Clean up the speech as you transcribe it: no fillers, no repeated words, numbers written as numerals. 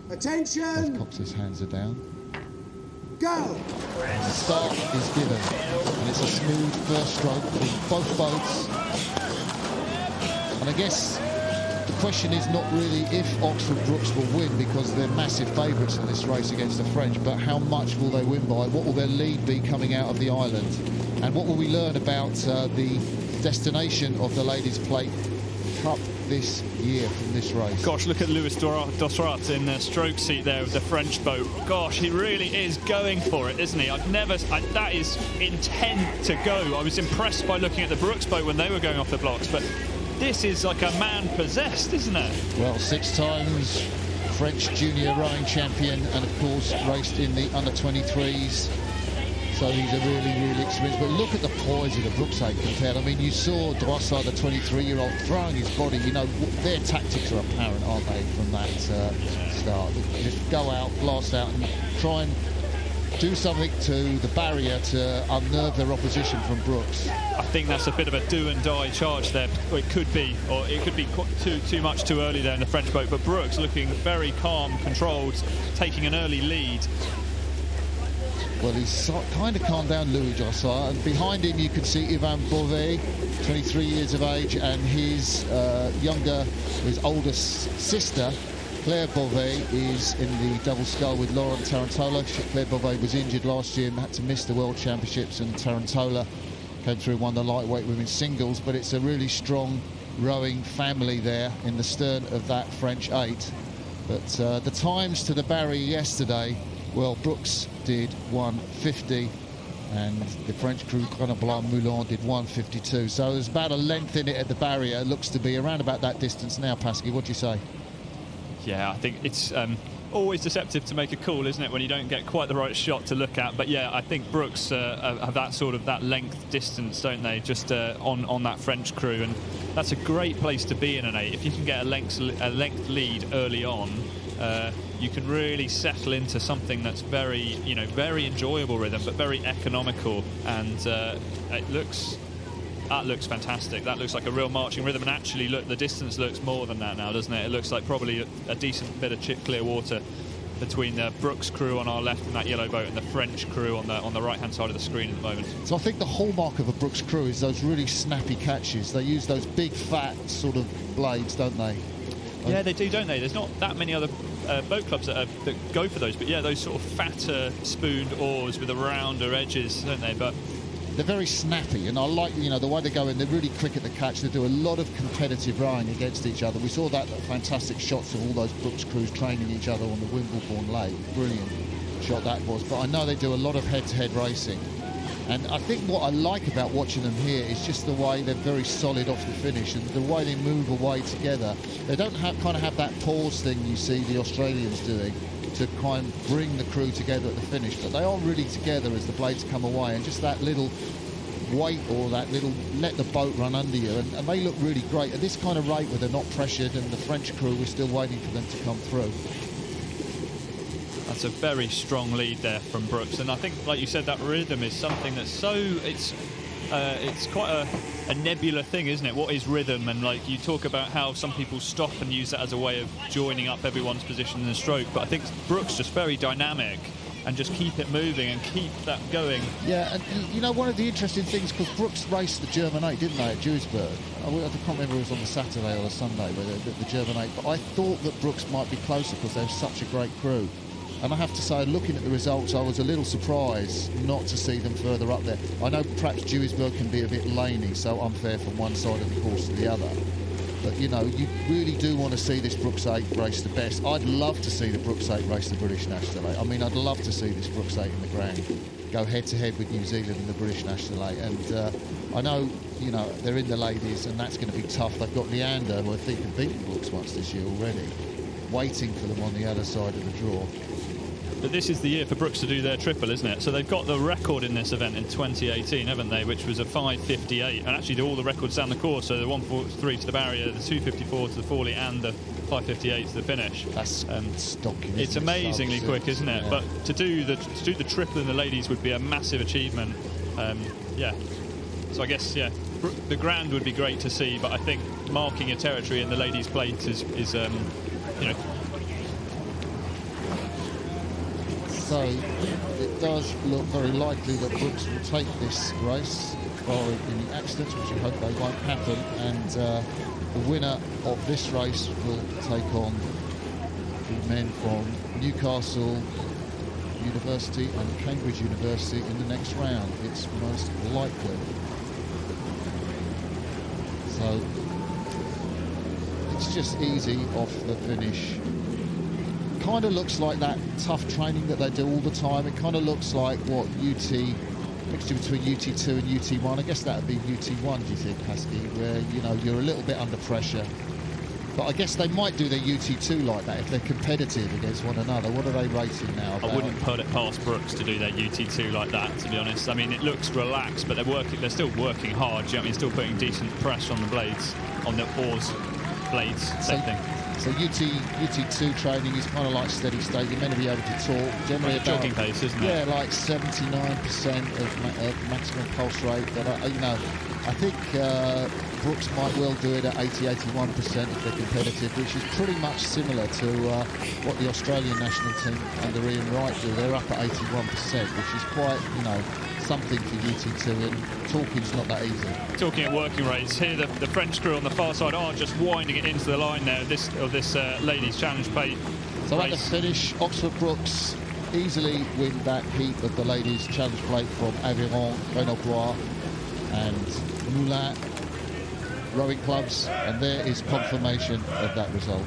Attention! Cox's hands are down. Go! The start is given, and it's a smooth first stroke for both boats. And I guess the question is not really if Oxford Brookes will win, because they're massive favourites in this race against the French, but how much will they win by? What will their lead be coming out of the island? And what will we learn about the destination of the Ladies' Plate Cup this year from this race? Gosh, look at Louis Dosrat in the stroke seat there with the French boat. Gosh, he really is going for it, isn't he? That is intent to go. I was impressed by looking at the Brookes boat when they were going off the blocks, but this is like a man possessed, isn't it? Well, 6 times French junior rowing champion, and of course raced in the under-23s. So he's a really experienced. But look at the poise of the Brookes 8 compared. I mean, you saw Drossard, the 23-year-old, throwing his body. You know, their tactics are apparent, aren't they, from that start? Just go out, blast out, and try and do something to the barrier to unnerve their opposition from Brookes. I think that's a bit of a do-and-die charge there. Or it could be too much too early there in the French boat. But Brookes looking very calm, controlled, taking an early lead. Well, he's kind of calmed down, Louis Drossard, and behind him you can see Ivan Beauvais, 23 years of age, and his older sister, Claire Beauvais, is in the double scull with Lauren Tarantola. Claire Beauvais was injured last year and had to miss the World Championships, and Tarantola came through and won the lightweight women's singles. But it's a really strong rowing family there in the stern of that French 8. But the times to the barrier yesterday, well, Brookes did 1:50, and the French crew, Grenoble Moulin, did 1:52. So there's about a length in it at the barrier. It looks to be around about that distance now, Pasky. What do you say? Yeah, I think it's always deceptive to make a call, isn't it, when you don't get quite the right shot to look at. But yeah, I think Brookes have that length distance, don't they, just on that French crew, and that's a great place to be in an 8. If you can get a length lead early on, you can really settle into something that's very enjoyable rhythm, but very economical, and that looks fantastic. That looks like a real marching rhythm, and actually, look, the distance looks more than that now, doesn't it? It looks like probably a decent bit of chip clear water between the Brookes crew on our left and that yellow boat, and the French crew on the right-hand side of the screen at the moment. So I think the hallmark of a Brookes crew is those really snappy catches. They use those big, fat sort of blades, don't they? Yeah, they do, don't they? There's not that many other boat clubs that go for those, but yeah, those sort of fatter spooned oars with the rounder edges, don't they? But they're very snappy, and I like, the way they go in. They're really quick at the catch. They do a lot of competitive rowing against each other. We saw that fantastic shots of all those Brookes crews training each other on the Wimbledon Lake. Brilliant shot that was. But I know they do a lot of head-to-head racing. And I think what I like about watching them here is just the way they're very solid off the finish, and the way they move away together. They don't have that pause thing you see the Australians doing to kind of bring the crew together at the finish, but they are really together as the blades come away, and just that little weight, or that little let the boat run under you, and they look really great at this kind of rate where they're not pressured, and the French crew is still waiting for them to come through. That's a very strong lead there from Brookes, and I think, like you said, that rhythm is something that's it's quite a nebula thing, isn't it? What is rhythm? And like you talk about how some people stop and use that as a way of joining up everyone's position in the stroke, but I think Brookes just very dynamic and just keep it moving and keep that going. Yeah, and one of the interesting things, because Brookes raced the German 8, didn't they, at Duisburg? I can't remember if it was on the Saturday or the Sunday, the German 8, but I thought that Brookes might be closer because they're such a great crew. And I have to say, looking at the results, I was a little surprised not to see them further up there. I know perhaps Duisburg can be a bit laney, so unfair from one side of the course to the other. But, you really do want to see this Brookes 8 race the best. I'd love to see the Brookes 8 race the British National 8. I mean, I'd love to see this Brookes 8 in the Grand go head-to-head with New Zealand in the British National 8. And I know, they're in the ladies, and that's going to be tough. They've got Leander, who I think have beaten Brookes once this year already, waiting for them on the other side of the draw. But this is the year for Brookes to do their triple, isn't it? So they've got the record in this event in 2018, haven't they? Which was a 5:58, and actually all the records down the course. So the 1:43 to the barrier, the 2:54 to the Forley, and the 5:58 to the finish. That's stocking. It's amazingly quick, isn't it? Yeah. But to do the triple in the ladies would be a massive achievement. Yeah. So I guess the Grand would be great to see, but I think marking a territory in the ladies' plate is So it does look very likely that Brooks will take this race, barring any accidents, which we hope they won't happen, and the winner of this race will take on the men from Newcastle University and Cambridge University in the next round. It's most likely. So it's just easy off the finish. Kind of looks like that tough training that they do all the time. It kind of looks like what mixture between UT2 and UT1. I guess that would be UT1, do you think, Husky, where, you know, you're a little bit under pressure. But I guess they might do their UT2 like that if they're competitive against one another. What are they rating now? I wouldn't put it past Brooks to do their UT2 like that, to be honest. I mean, it looks relaxed, but they're still working hard. Do you know what I mean? Still putting decent pressure on the blades, on the oars, blades, same thing. So UT2 training is kind of like steady state. You're meant to be able to talk generally like about jogging pace, isn't it? Yeah, like 79% of maximum pulse rate. But you know, I think Brooks might well do it at 80-81% if they're competitive, which is pretty much similar to what the Australian national team under Ian Wright do. They're up at 81%, which is quite, you know, something for UT2, and talking's not that easy. Talking at working rates, here the French crew on the far side are just winding it into the line there, this ladies' challenge plate. So race. at the finish, Oxford Brooks easily win that heat of the ladies' challenge plate from Aviron, Grenoble and Moulin rowing clubs, and there is confirmation of that result.